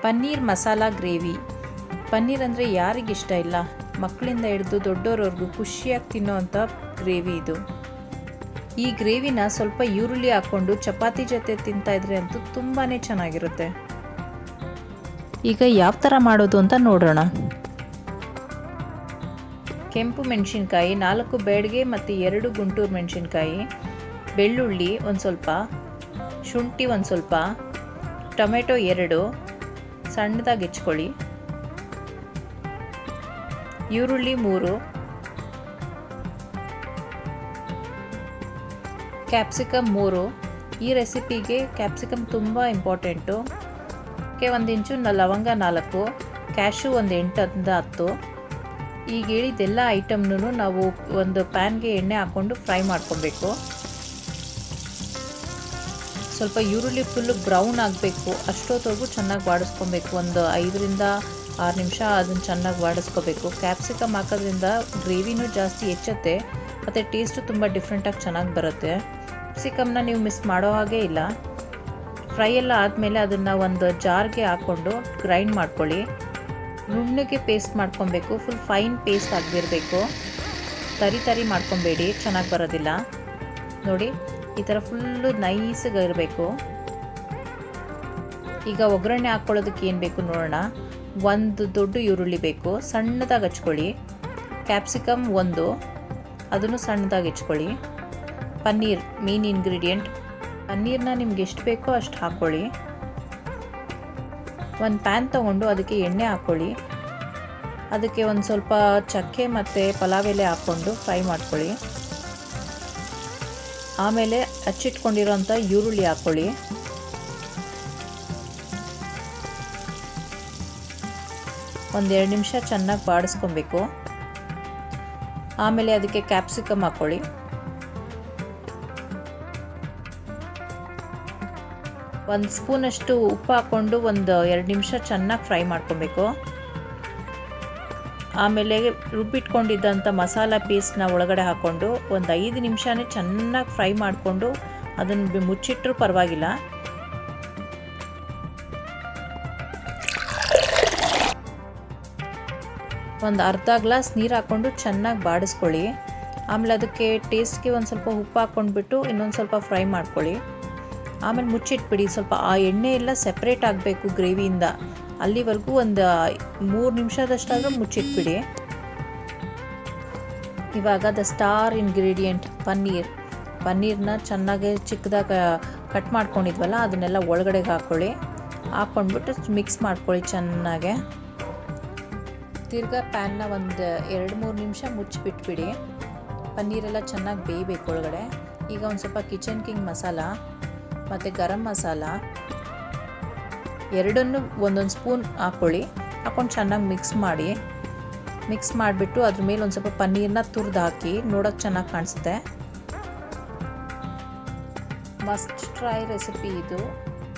Paneer masala gravy. Paneer ಅಂದರೆ ಯಾರಿಗಿಷ್ಟ ಇಲ್ಲ, ಮಕ್ಕಳಿಂದ ಹಿಡಿದು ದೊಡ್ಡೋರವರೆಗೂ ಖುಷಿಯಾಗಿ ತಿನ್ನೋವಂಥ ಗ್ರೇವಿ ಇದು. ಈ ಗ್ರೇವಿನ ಸ್ವಲ್ಪ ಈರುಳ್ಳಿ ಹಾಕ್ಕೊಂಡು ಚಪಾತಿ ಜೊತೆ ತಿಂತಾಯಿದ್ರೆ ಅಂತೂ ತುಂಬಾ ಚೆನ್ನಾಗಿರುತ್ತೆ. ಈಗ ಯಾವ ಥರ ಮಾಡೋದು ಅಂತ ನೋಡೋಣ. ಕೆಂಪು ಮೆಣಸಿನ್ಕಾಯಿ 4 ಬೇಡಿಗೆ ಮತ್ತು 2 ಗುಂಟೂರು ಮೆಣಸಿನ್ಕಾಯಿ, ಬೆಳ್ಳುಳ್ಳಿ ಒಂದು ಸ್ವಲ್ಪ, ಶುಂಠಿ ಒಂದು ಸ್ವಲ್ಪ, ಟೊಮೆಟೊ 2 ಸಣ್ಣದಾಗಿ ಹೆಚ್ಕೊಳ್ಳಿ, ಈರುಳ್ಳಿ 3, ಕ್ಯಾಪ್ಸಿಕಮ್ 3. ಈ ರೆಸಿಪಿಗೆ ಕ್ಯಾಪ್ಸಿಕಮ್ ತುಂಬ ಇಂಪಾರ್ಟೆಂಟು. 1 ಇಂಚು ಲವಂಗ 4, ಕ್ಯಾಶು ಒಂದು 8-10. ಈಗ ಹೇಳಿದ್ದೆಲ್ಲ ಐಟಮ್ನೂ ನಾವು ಒಂದು ಪ್ಯಾನ್ಗೆ ಎಣ್ಣೆ ಹಾಕ್ಕೊಂಡು ಫ್ರೈ ಮಾಡ್ಕೊಬೇಕು. ಸ್ವಲ್ಪ ಈರುಳ್ಳಿ ಫುಲ್ಲು ಬ್ರೌನ್ ಆಗಬೇಕು, ಅಷ್ಟೊತ್ತವರೆಗೂ ಚೆನ್ನಾಗಿ ಬಾಡಿಸ್ಕೊಬೇಕು. ಒಂದು 5-6 ನಿಮಿಷ ಅದನ್ನು ಚೆನ್ನಾಗಿ ಬಾಡಿಸ್ಕೋಬೇಕು. ಕ್ಯಾಪ್ಸಿಕಮ್ ಹಾಕೋದ್ರಿಂದ ಗ್ರೇವಿನೂ ಜಾಸ್ತಿ ಹೆಚ್ಚುತ್ತೆ ಮತ್ತು ಟೇಸ್ಟು ತುಂಬ ಡಿಫ್ರೆಂಟಾಗಿ ಚೆನ್ನಾಗಿ ಬರುತ್ತೆ. ಕ್ಯಾಪ್ಸಿಕಮ್ನ ನೀವು ಮಿಸ್ ಮಾಡೋ ಹಾಗೆ ಇಲ್ಲ. ಫ್ರೈ ಎಲ್ಲ ಆದಮೇಲೆ ಅದನ್ನು ಒಂದು ಜಾರ್ಗೆ ಹಾಕ್ಕೊಂಡು ಗ್ರೈಂಡ್ ಮಾಡ್ಕೊಳ್ಳಿ. ನುಣ್ಣಗೆ ಪೇಸ್ಟ್ ಮಾಡ್ಕೊಬೇಕು, ಫುಲ್ ಫೈನ್ ಪೇಸ್ಟ್ ಆಗಿರಬೇಕು. ತರಿ ಮಾಡ್ಕೊಬೇಡಿ, ಚೆನ್ನಾಗಿ ಬರೋದಿಲ್ಲ. ನೋಡಿ ಈ ಥರ ಫುಲ್ಲು ನೈಸಾಗಿ ಇರಬೇಕು. ಈಗ ಒಗ್ಗರಣೆ ಹಾಕ್ಕೊಳ್ಳೋದಕ್ಕೆ ಏನು ಬೇಕು ನೋಡೋಣ. 1 ದೊಡ್ಡ ಈರುಳ್ಳಿ ಬೇಕು, ಸಣ್ಣದಾಗಿ ಹಚ್ಕೊಳ್ಳಿ. ಕ್ಯಾಪ್ಸಿಕಮ್ 1, ಅದನ್ನು ಸಣ್ಣದಾಗಿ ಹೆಚ್ಕೊಳ್ಳಿ. Paneer main ingredient. ಪನ್ನೀರನ್ನ ನಿಮ್ಗೆ ಎಷ್ಟು ಬೇಕೋ ಅಷ್ಟು ಹಾಕ್ಕೊಳ್ಳಿ. ಒಂದು ಪ್ಯಾನ್ ತೊಗೊಂಡು ಅದಕ್ಕೆ ಎಣ್ಣೆ ಹಾಕ್ಕೊಳ್ಳಿ. ಅದಕ್ಕೆ ಒಂದು ಸ್ವಲ್ಪ ಚಕ್ಕೆ ಮತ್ತು ಪಲಾವ್ ಎಲೆ ಹಾಕ್ಕೊಂಡು ಫ್ರೈ ಮಾಡ್ಕೊಳ್ಳಿ. ಆಮೇಲೆ ಹಚ್ಚಿಟ್ಕೊಂಡಿರೋಂಥ ಈರುಳ್ಳಿ ಹಾಕ್ಕೊಳ್ಳಿ. ಒಂದು 2 ನಿಮಿಷ ಚೆನ್ನಾಗಿ ಬಾಡಿಸ್ಕೊಬೇಕು. ಆಮೇಲೆ ಅದಕ್ಕೆ ಕ್ಯಾಪ್ಸಿಕಮ್ ಹಾಕ್ಕೊಳ್ಳಿ. ಒಂದು ಸ್ಪೂನಷ್ಟು ಉಪ್ಪು ಹಾಕ್ಕೊಂಡು ಒಂದು 2 ನಿಮಿಷ ಚೆನ್ನಾಗಿ ಫ್ರೈ ಮಾಡ್ಕೊಬೇಕು. ಆಮೇಲೆ ರುಬ್ಬಿಟ್ಕೊಂಡಿದ್ದಂಥ ಮಸಾಲ ಪೇಸ್ಟ್ನ ಒಳಗಡೆ ಹಾಕ್ಕೊಂಡು ಒಂದು 5 ನಿಮಿಷನೇ ಚೆನ್ನಾಗಿ ಫ್ರೈ ಮಾಡಿಕೊಂಡು ಅದನ್ನು ಮುಚ್ಚಿಟ್ರೂ ಪರವಾಗಿಲ್ಲ. ಒಂದು ಅರ್ಧ ಗ್ಲಾಸ್ ನೀರು ಹಾಕ್ಕೊಂಡು ಚೆನ್ನಾಗಿ ಬಾಡಿಸ್ಕೊಳ್ಳಿ. ಆಮೇಲೆ ಅದಕ್ಕೆ ಟೇಸ್ಟ್ಗೆ ಒಂದು ಸ್ವಲ್ಪ ಉಪ್ಪು ಹಾಕ್ಕೊಂಡ್ಬಿಟ್ಟು ಇನ್ನೊಂದು ಸ್ವಲ್ಪ ಫ್ರೈ ಮಾಡ್ಕೊಳ್ಳಿ. ಆಮೇಲೆ ಮುಚ್ಚಿಟ್ಬಿಡಿ. ಸ್ವಲ್ಪ ಆ ಎಣ್ಣೆ ಎಲ್ಲ ಸೆಪ್ರೇಟ್ ಆಗಬೇಕು ಗ್ರೇವಿಯಿಂದ, ಅಲ್ಲಿವರೆಗೂ ಒಂದು 3 ನಿಮಿಷದಷ್ಟಾದರೂ ಮುಚ್ಚಿಟ್ಬಿಡಿ. ಇವಾಗ ದ ಸ್ಟಾರ್ ಇಂಗ್ರೀಡಿಯೆಂಟ್ ಪನ್ನೀರ್ನ ಚೆನ್ನಾಗಿ ಚಿಕ್ಕದಾಗಿ ಕಟ್ ಮಾಡ್ಕೊಂಡಿದ್ವಲ್ಲ ಅದನ್ನೆಲ್ಲ ಒಳಗಡೆಗೆ ಹಾಕ್ಕೊಂಡ್ಬಿಟ್ಟು ಮಿಕ್ಸ್ ಮಾಡ್ಕೊಳ್ಳಿ ಚೆನ್ನಾಗೆ. ತಿರ್ಗಾ ಪ್ಯಾನ್ನ ಒಂದು 2-3 ನಿಮಿಷ ಮುಚ್ಚಿಬಿಟ್ಬಿಡಿ. ಪನ್ನೀರೆಲ್ಲ ಚೆನ್ನಾಗಿ ಬೇಯಬೇಕು ಒಳಗಡೆ. ಈಗ ಒಂದು ಸ್ವಲ್ಪ ಕಿಚನ್ ಕಿಂಗ್ ಮಸಾಲ ಮತ್ತು ಗರಂ ಮಸಾಲ ಎರಡನ್ನೂ ಒಂದೊಂದು ಸ್ಪೂನ್ ಹಾಕ್ಕೊಂಡು ಚೆನ್ನಾಗಿ ಮಿಕ್ಸ್ ಮಾಡಿಬಿಟ್ಟು ಅದ್ರ ಮೇಲೆ ಒಂದು ಸ್ವಲ್ಪ ಪನ್ನೀರನ್ನ ತುರಿದು ಹಾಕಿ ನೋಡೋಕ್ಕೆ ಚೆನ್ನಾಗಿ ಕಾಣಿಸುತ್ತೆ. ಮಸ್ಟ್ ಟ್ರೈ ರೆಸಿಪಿ ಇದು.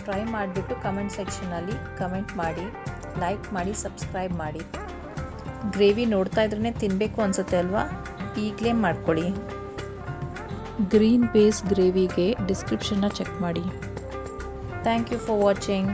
ಟ್ರೈ ಮಾಡಿಬಿಟ್ಟು ಕಮೆಂಟ್ ಸೆಕ್ಷನಲ್ಲಿ ಕಮೆಂಟ್ ಮಾಡಿ, ಲೈಕ್ ಮಾಡಿ, ಸಬ್ಸ್ಕ್ರೈಬ್ ಮಾಡಿ. ಗ್ರೇವಿ ನೋಡ್ತಾ ಇದ್ರೇ ತಿನ್ನಬೇಕು ಅನಿಸುತ್ತೆ ಅಲ್ವಾ? ಈಗಲೇ ಮಾಡ್ಕೊಳ್ಳಿ. ಗ್ರೀನ್ ಬೇಸ್ ಗ್ರೇವಿಗೆ ಡಿಸ್ಕ್ರಿಪ್ಷನ್ನ ಚೆಕ್ ಮಾಡಿ. Thank you for watching.